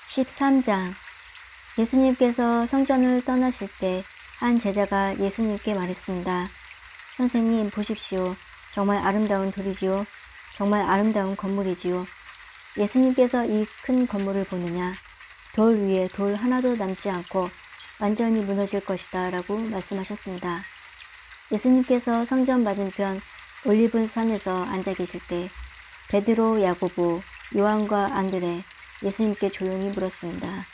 13장. 예수님께서 성전을 떠나실 때 한 제자가 예수님께 말했습니다. 선생님, 보십시오. 정말 아름다운 돌이지요. 정말 아름다운 건물이지요. 예수님께서 이 큰 건물을 보느냐? 돌 위에 돌 하나도 남지 않고 완전히 무너질 것이다 라고 말씀하셨습니다. 예수님께서 성전 맞은편 올리브산에서 앉아 계실 때 베드로, 야고보, 요한과 안드레 예수님께 조용히 물었습니다.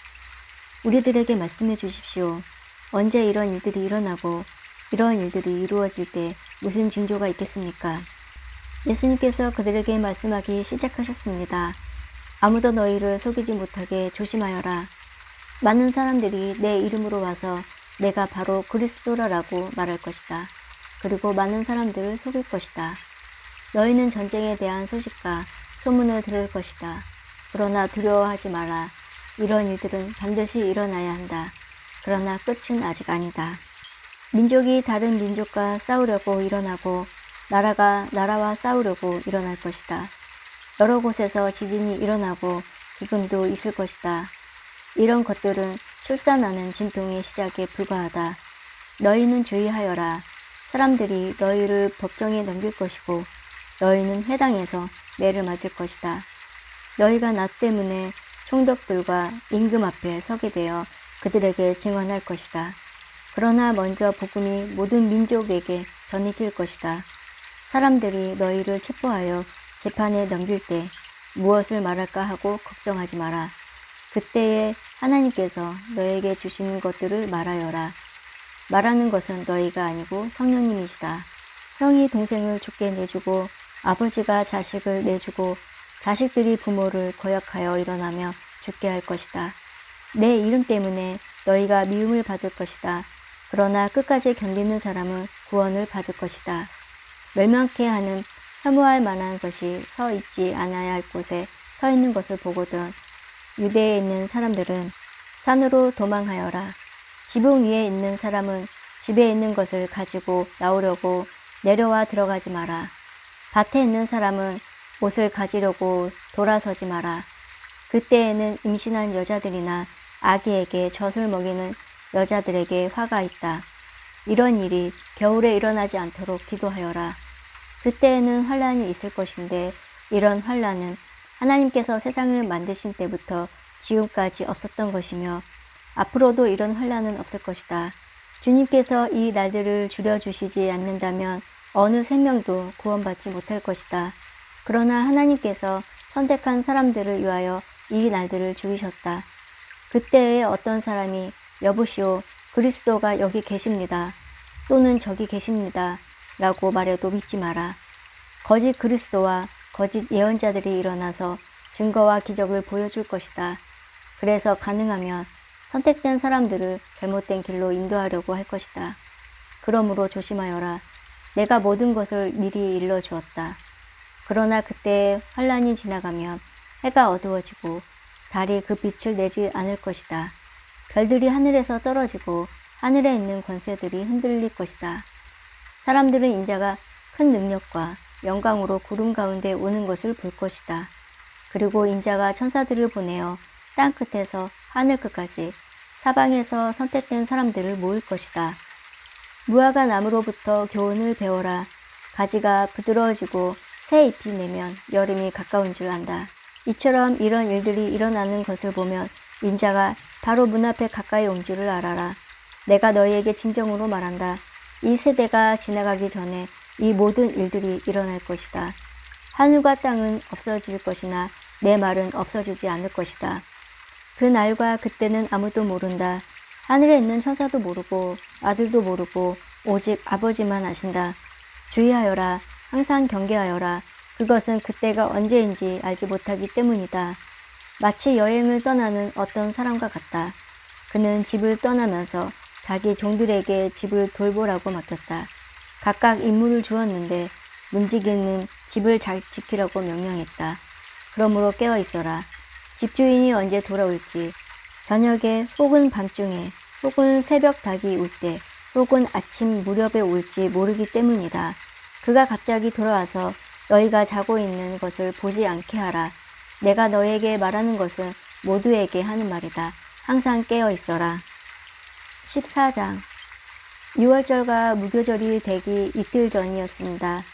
우리들에게 말씀해 주십시오. 언제 이런 일들이 일어나고 이런 일들이 이루어질 때 무슨 징조가 있겠습니까? 예수님께서 그들에게 말씀하기 시작하셨습니다. 아무도 너희를 속이지 못하게 조심하여라. 많은 사람들이 내 이름으로 와서 내가 바로 그리스도라고 말할 것이다. 그리고 많은 사람들을 속일 것이다. 너희는 전쟁에 대한 소식과 소문을 들을 것이다. 그러나 두려워하지 마라. 이런 일들은 반드시 일어나야 한다. 그러나 끝은 아직 아니다. 민족이 다른 민족과 싸우려고 일어나고 나라가 나라와 싸우려고 일어날 것이다. 여러 곳에서 지진이 일어나고 기근도 있을 것이다. 이런 것들은 출산하는 진통의 시작에 불과하다. 너희는 주의하여라. 사람들이 너희를 법정에 넘길 것이고 너희는 회당에서 매를 맞을 것이다. 너희가 나 때문에 총독들과 임금 앞에 서게 되어 그들에게 증언할 것이다. 그러나 먼저 복음이 모든 민족에게 전해질 것이다. 사람들이 너희를 체포하여 재판에 넘길 때 무엇을 말할까 하고 걱정하지 마라. 그때에 하나님께서 너에게 주시는 것들을 말하여라. 말하는 것은 너희가 아니고 성령님이시다. 형이 동생을 죽게 내주고 아버지가 자식을 내주고 자식들이 부모를 거역하여 일어나며 죽게 할 것이다. 내 이름 때문에 너희가 미움을 받을 것이다. 그러나 끝까지 견디는 사람은 구원을 받을 것이다. 멸망케 하는 혐오할 만한 것이 서 있지 않아야 할 곳에 서 있는 것을 보거든 유대에 있는 사람들은 산으로 도망하여라. 지붕 위에 있는 사람은 집에 있는 것을 가지고 나오려고 내려와 들어가지 마라. 밭에 있는 사람은 옷을 가지려고 돌아서지 마라. 그때에는 임신한 여자들이나 아기에게 젖을 먹이는 여자들에게 화가 있다. 이런 일이 겨울에 일어나지 않도록 기도하여라. 그때에는 환란이 있을 것인데 이런 환란은 하나님께서 세상을 만드신 때부터 지금까지 없었던 것이며 앞으로도 이런 환란은 없을 것이다. 주님께서 이 날들을 줄여주시지 않는다면 어느 생명도 구원받지 못할 것이다. 그러나 하나님께서 선택한 사람들을 위하여 이 날들을 죽이셨다. 그때에 어떤 사람이 여보시오, 그리스도가 여기 계십니다. 또는 저기 계십니다. 라고 말해도 믿지 마라. 거짓 그리스도와 거짓 예언자들이 일어나서 증거와 기적을 보여줄 것이다. 그래서 가능하면 선택된 사람들을 잘못된 길로 인도하려고 할 것이다. 그러므로 조심하여라. 내가 모든 것을 미리 일러주었다. 그러나 그때에 환란이 지나가면 해가 어두워지고 달이 그 빛을 내지 않을 것이다. 별들이 하늘에서 떨어지고 하늘에 있는 권세들이 흔들릴 것이다. 사람들은 인자가 큰 능력과 영광으로 구름 가운데 오는 것을 볼 것이다. 그리고 인자가 천사들을 보내어 땅 끝에서 하늘 끝까지 사방에서 선택된 사람들을 모을 것이다. 무화과 나무로부터 교훈을 배워라. 가지가 부드러워지고 새 잎이 내면 여름이 가까운 줄 안다. 이처럼 이런 일들이 일어나는 것을 보면 인자가 바로 문 앞에 가까이 온 줄을 알아라. 내가 너희에게 진정으로 말한다. 이 세대가 지나가기 전에 이 모든 일들이 일어날 것이다. 하늘과 땅은 없어질 것이나 내 말은 없어지지 않을 것이다. 그 날과 그때는 아무도 모른다. 하늘에 있는 천사도 모르고 아들도 모르고 오직 아버지만 아신다. 주의하여라. 항상 경계하여라. 그것은 그때가 언제인지 알지 못하기 때문이다. 마치 여행을 떠나는 어떤 사람과 같다. 그는 집을 떠나면서 자기 종들에게 집을 돌보라고 맡겼다. 각각 임무를 주었는데 문지기는 집을 잘 지키라고 명령했다. 그러므로 깨어 있어라. 집주인이 언제 돌아올지, 저녁에 혹은 밤중에 혹은 새벽 닭이 울 때 혹은 아침 무렵에 올지 모르기 때문이다. 그가 갑자기 돌아와서 너희가 자고 있는 것을 보지 않게 하라. 내가 너에게 말하는 것은 모두에게 하는 말이다. 항상 깨어 있어라. 14장. 유월절과 무교절이 되기 이틀 전이었습니다.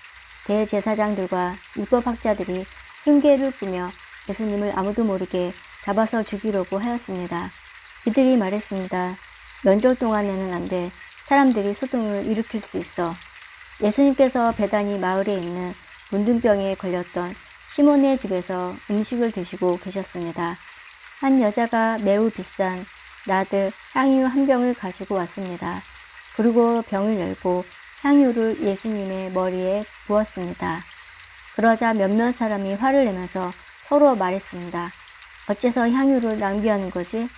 대제사장들과 율법학자들이 흉계를 꾸며 예수님을 아무도 모르게 잡아서 죽이려고 하였습니다. 이들이 말했습니다. 명절 동안에는 안 돼. 사람들이 소동을 일으킬 수 있어. 예수님께서 베다니 마을에 있는 문둥병에 걸렸던 시몬의 집에서 음식을 드시고 계셨습니다. 한 여자가 매우 비싼 나드 향유 한 병을 가지고 왔습니다. 그리고 병을 열고 향유를 예수님의 머리에 부었습니다. 그러자 몇몇 사람이 화를 내면서 서로 말했습니다. 어째서 향유를 낭비하는 거지?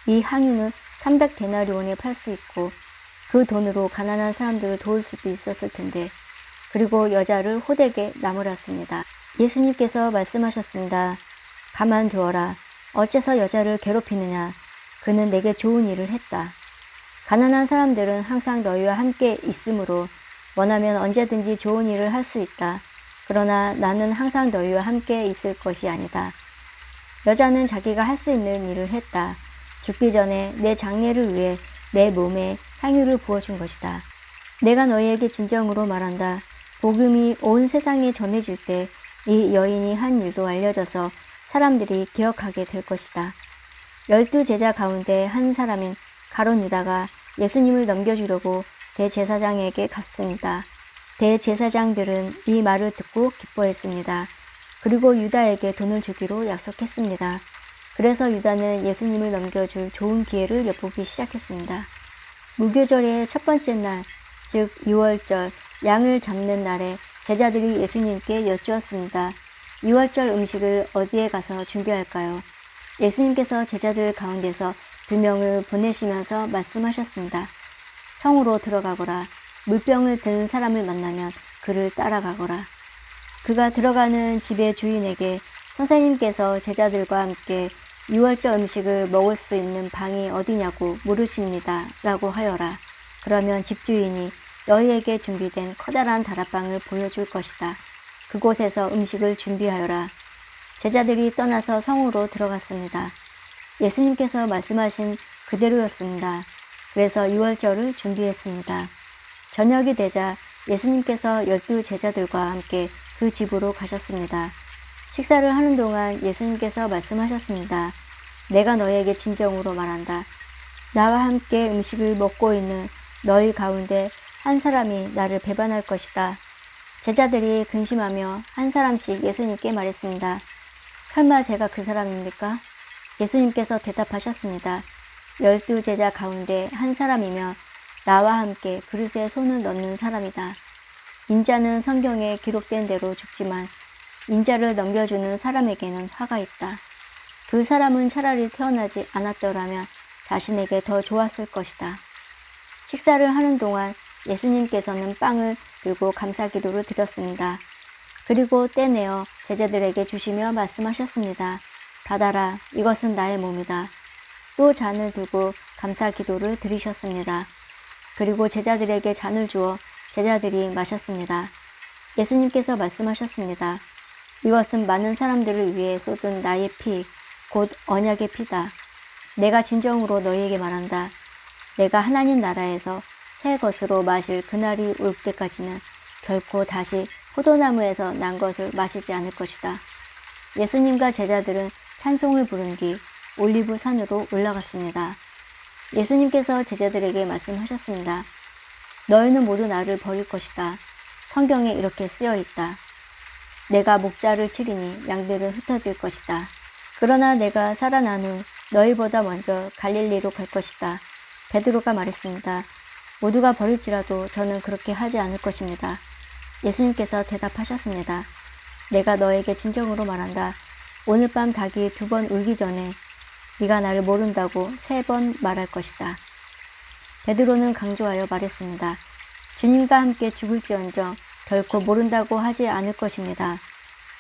이 향유는 300데나리온에 팔 수 있고 그 돈으로 가난한 사람들을 도울 수도 있었을 텐데. 그리고 여자를 호되게 나무랐습니다. 예수님께서 말씀하셨습니다. 가만두어라. 어째서 여자를 괴롭히느냐? 그는 내게 좋은 일을 했다. 가난한 사람들은 항상 너희와 함께 있으므로 원하면 언제든지 좋은 일을 할 수 있다. 그러나 나는 항상 너희와 함께 있을 것이 아니다. 여자는 자기가 할 수 있는 일을 했다. 죽기 전에 내 장례를 위해 내 몸에 향유를 부어준 것이다. 내가 너희에게 진정으로 말한다. 복음이 온 세상에 전해질 때 이 여인이 한 일도 알려져서 사람들이 기억하게 될 것이다. 12제자 가운데 한 사람인 가룟 유다가 예수님을 넘겨주려고 대제사장에게 갔습니다. 대제사장들은 이 말을 듣고 기뻐했습니다. 그리고 유다에게 돈을 주기로 약속했습니다. 그래서 유다는 예수님을 넘겨줄 좋은 기회를 엿보기 시작했습니다. 무교절의 첫 번째 날, 즉 유월절, 양을 잡는 날에 제자들이 예수님께 여쭈었습니다. 유월절 음식을 어디에 가서 준비할까요? 예수님께서 제자들 가운데서 2명을 보내시면서 말씀하셨습니다. 성으로 들어가거라. 물병을 든 사람을 만나면 그를 따라가거라. 그가 들어가는 집의 주인에게 선생님께서 제자들과 함께 유월절 음식을 먹을 수 있는 방이 어디냐고 물으십니다. 라고 하여라. 그러면 집주인이 너희에게 준비된 커다란 다락방을 보여줄 것이다. 그곳에서 음식을 준비하여라. 제자들이 떠나서 성으로 들어갔습니다. 예수님께서 말씀하신 그대로였습니다. 그래서 유월절을 준비했습니다. 저녁이 되자 예수님께서 12제자들과 함께 그 집으로 가셨습니다. 식사를 하는 동안 예수님께서 말씀하셨습니다. 내가 너희에게 진정으로 말한다. 나와 함께 음식을 먹고 있는 너희 가운데 한 사람이 나를 배반할 것이다. 제자들이 근심하며 한 사람씩 예수님께 말했습니다. 설마 제가 그 사람입니까? 예수님께서 대답하셨습니다. 12제자 가운데 한 사람이며 나와 함께 그릇에 손을 넣는 사람이다. 인자는 성경에 기록된 대로 죽지만 인자를 넘겨주는 사람에게는 화가 있다. 그 사람은 차라리 태어나지 않았더라면 자신에게 더 좋았을 것이다. 식사를 하는 동안 예수님께서는 빵을 들고 감사기도를 드렸습니다. 그리고 떼내어 제자들에게 주시며 말씀하셨습니다. 받아라, 이것은 나의 몸이다. 또 잔을 들고 감사기도를 드리셨습니다. 그리고 제자들에게 잔을 주어 제자들이 마셨습니다. 예수님께서 말씀하셨습니다. 이것은 많은 사람들을 위해 쏟은 나의 피, 곧 언약의 피다. 내가 진정으로 너희에게 말한다. 내가 하나님 나라에서 새 것으로 마실 그날이 올 때까지는 결코 다시 포도나무에서 난 것을 마시지 않을 것이다. 예수님과 제자들은 찬송을 부른 뒤 올리브 산으로 올라갔습니다. 예수님께서 제자들에게 말씀하셨습니다. 너희는 모두 나를 버릴 것이다. 성경에 이렇게 쓰여 있다. 내가 목자를 치리니 양들은 흩어질 것이다. 그러나 내가 살아난 후 너희보다 먼저 갈릴리로 갈 것이다. 베드로가 말했습니다. 모두가 버릴지라도 저는 그렇게 하지 않을 것입니다. 예수님께서 대답하셨습니다. 내가 너에게 진정으로 말한다. 오늘 밤 닭이 2번 울기 전에 네가 나를 모른다고 3번 말할 것이다. 베드로는 강조하여 말했습니다. 주님과 함께 죽을지언정 결코 모른다고 하지 않을 것입니다.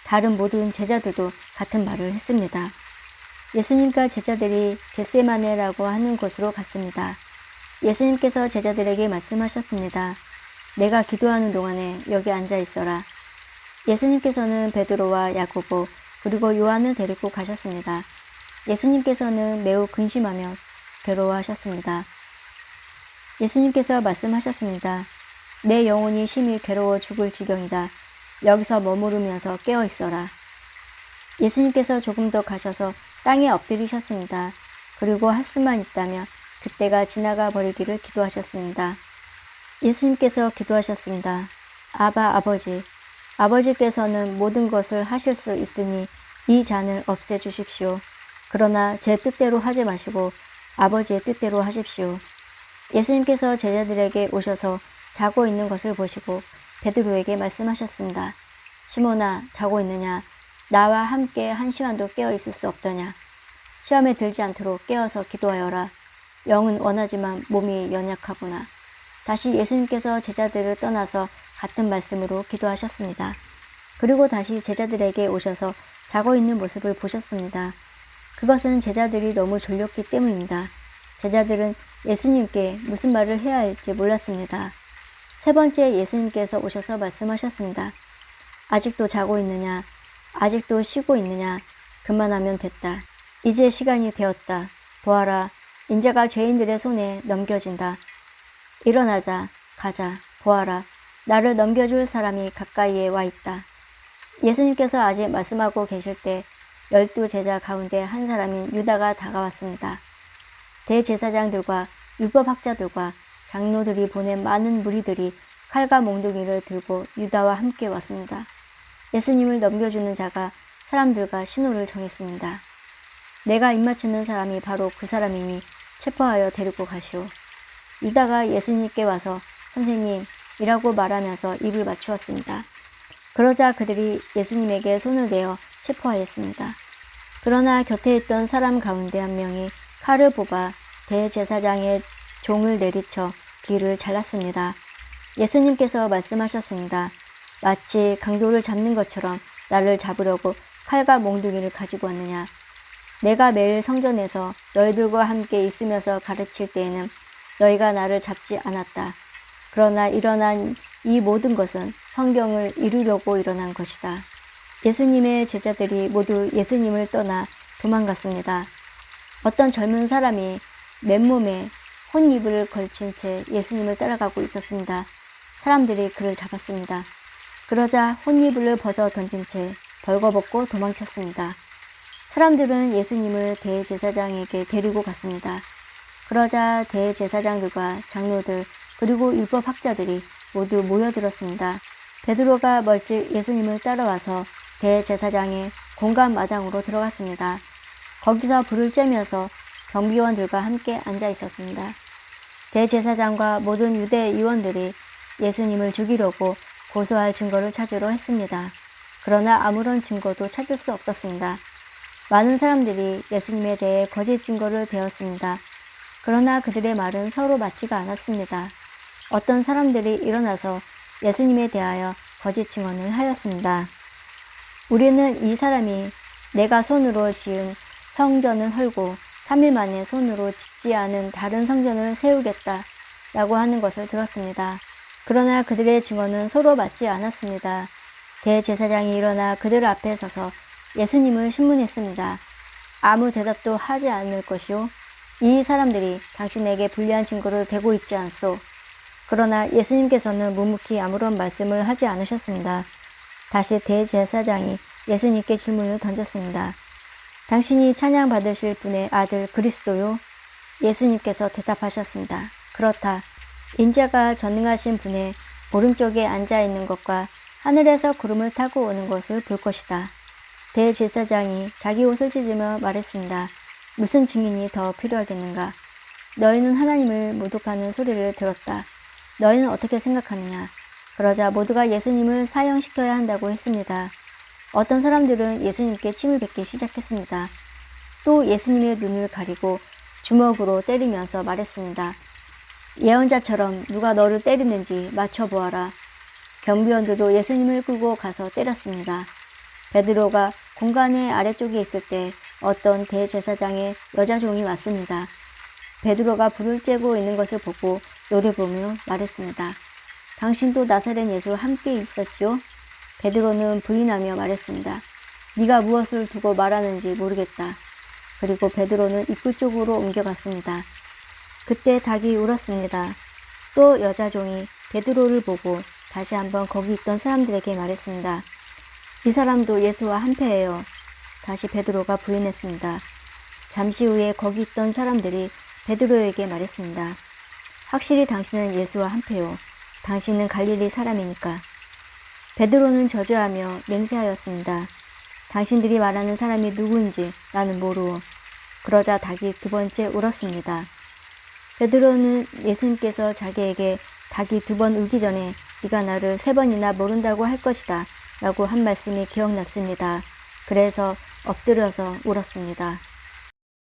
다른 모든 제자들도 같은 말을 했습니다. 예수님과 제자들이 겟세마네라고 하는 곳으로 갔습니다. 예수님께서 제자들에게 말씀하셨습니다. 내가 기도하는 동안에 여기 앉아 있어라. 예수님께서는 베드로와 야고보 그리고 요한을 데리고 가셨습니다. 예수님께서는 매우 근심하며 괴로워하셨습니다. 예수님께서 말씀하셨습니다. 내 영혼이 심히 괴로워 죽을 지경이다. 여기서 머무르면서 깨어 있어라. 예수님께서 조금 더 가셔서 땅에 엎드리셨습니다. 그리고 할 수만 있다면 그때가 지나가 버리기를 기도하셨습니다. 예수님께서 기도하셨습니다. 아바 아버지, 아버지께서는 모든 것을 하실 수 있으니 이 잔을 없애주십시오. 그러나 제 뜻대로 하지 마시고 아버지의 뜻대로 하십시오. 예수님께서 제자들에게 오셔서 자고 있는 것을 보시고 베드로에게 말씀하셨습니다. 시몬아, 자고 있느냐? 나와 함께 1시간도 깨어 있을 수 없더냐? 시험에 들지 않도록 깨어서 기도하여라. 영은 원하지만 몸이 연약하구나. 다시 예수님께서 제자들을 떠나서 같은 말씀으로 기도하셨습니다. 그리고 다시 제자들에게 오셔서 자고 있는 모습을 보셨습니다. 그것은 제자들이 너무 졸렸기 때문입니다. 제자들은 예수님께 무슨 말을 해야 할지 몰랐습니다. 세 번째 예수님께서 오셔서 말씀하셨습니다. 아직도 자고 있느냐? 아직도 쉬고 있느냐? 그만하면 됐다. 이제 시간이 되었다. 보아라, 인자가 죄인들의 손에 넘겨진다. 일어나자, 가자, 보아라. 나를 넘겨줄 사람이 가까이에 와 있다. 예수님께서 아직 말씀하고 계실 때 12 제자 가운데 한 사람인 유다가 다가왔습니다. 대제사장들과 율법학자들과 장로들이 보낸 많은 무리들이 칼과 몽둥이를 들고 유다와 함께 왔습니다. 예수님을 넘겨주는 자가 사람들과 신호를 정했습니다. 내가 입맞추는 사람이 바로 그 사람이니 체포하여 데리고 가시오. 유다가 예수님께 와서 선생님이라고 말하면서 입을 맞추었습니다. 그러자 그들이 예수님에게 손을 내어 체포하였습니다. 그러나 곁에 있던 사람 가운데 한 명이 칼을 뽑아 대제사장의 종을 내리쳐 귀를 잘랐습니다. 예수님께서 말씀하셨습니다. 마치 강도를 잡는 것처럼 나를 잡으려고 칼과 몽둥이를 가지고 왔느냐. 내가 매일 성전에서 너희들과 함께 있으면서 가르칠 때에는 너희가 나를 잡지 않았다. 그러나 일어난 이 모든 것은 성경을 이루려고 일어난 것이다. 예수님의 제자들이 모두 예수님을 떠나 도망갔습니다. 어떤 젊은 사람이 맨몸에 혼입을 걸친 채 예수님을 따라가고 있었습니다. 사람들이 그를 잡았습니다. 그러자 혼입을 벗어 던진 채 벌거벗고 도망쳤습니다. 사람들은 예수님을 대제사장에게 데리고 갔습니다. 그러자 대제사장들과 장로들 그리고 율법학자들이 모두 모여들었습니다. 베드로가 멀찍 예수님을 따라와서 대제사장의 공간 마당으로 들어갔습니다. 거기서 불을 쬐면서 경비원들과 함께 앉아 있었습니다. 대제사장과 모든 유대 의원들이 예수님을 죽이려고 고소할 증거를 찾으려 했습니다. 그러나 아무런 증거도 찾을 수 없었습니다. 많은 사람들이 예수님에 대해 거짓 증거를 대었습니다. 그러나 그들의 말은 서로 맞지가 않았습니다. 어떤 사람들이 일어나서 예수님에 대하여 거짓 증언을 하였습니다. 우리는 이 사람이 내가 손으로 지은 성전을 헐고 3일 만에 손으로 짓지 않은 다른 성전을 세우겠다 라고 하는 것을 들었습니다. 그러나 그들의 증언은 서로 맞지 않았습니다. 대제사장이 일어나 그들 앞에 서서 예수님을 신문했습니다. 아무 대답도 하지 않을 것이요. 이 사람들이 당신에게 불리한 증거를 대고 있지 않소. 그러나 예수님께서는 묵묵히 아무런 말씀을 하지 않으셨습니다. 다시 대제사장이 예수님께 질문을 던졌습니다. 당신이 찬양받으실 분의 아들 그리스도요? 예수님께서 대답하셨습니다. 그렇다. 인자가 전능하신 분의 오른쪽에 앉아 있는 것과 하늘에서 구름을 타고 오는 것을 볼 것이다. 대제사장이 자기 옷을 찢으며 말했습니다. 무슨 증인이 더 필요하겠는가? 너희는 하나님을 모독하는 소리를 들었다. 너희는 어떻게 생각하느냐? 그러자 모두가 예수님을 사형시켜야 한다고 했습니다. 어떤 사람들은 예수님께 침을 뱉기 시작했습니다. 또 예수님의 눈을 가리고 주먹으로 때리면서 말했습니다. 예언자처럼 누가 너를 때리는지 맞춰보아라. 경비원들도 예수님을 끌고 가서 때렸습니다. 베드로가 공간의 아래쪽에 있을 때 어떤 대제사장의 여자 종이 왔습니다. 베드로가 불을 쬐고 있는 것을 보고 노려보며 말했습니다. 당신도 나사렛 예수와 함께 있었지요? 베드로는 부인하며 말했습니다. 네가 무엇을 두고 말하는지 모르겠다. 그리고 베드로는 입구 쪽으로 옮겨갔습니다. 그때 닭이 울었습니다. 또 여자 종이 베드로를 보고 다시 한번 거기 있던 사람들에게 말했습니다. 이 사람도 예수와 한패예요. 다시 베드로가 부인했습니다. 잠시 후에 거기 있던 사람들이 베드로에게 말했습니다. 확실히 당신은 예수와 한패요. 당신은 갈릴리 사람이니까. 베드로는 저주하며 맹세하였습니다. 당신들이 말하는 사람이 누구인지 나는 모르오. 그러자 닭이 두 번째 울었습니다. 베드로는 예수님께서 자기에게 닭이 두 번 울기 전에 네가 나를 세 번이나 모른다고 할 것이다 라고 한 말씀이 기억났습니다. 그래서 엎드려서 울었습니다.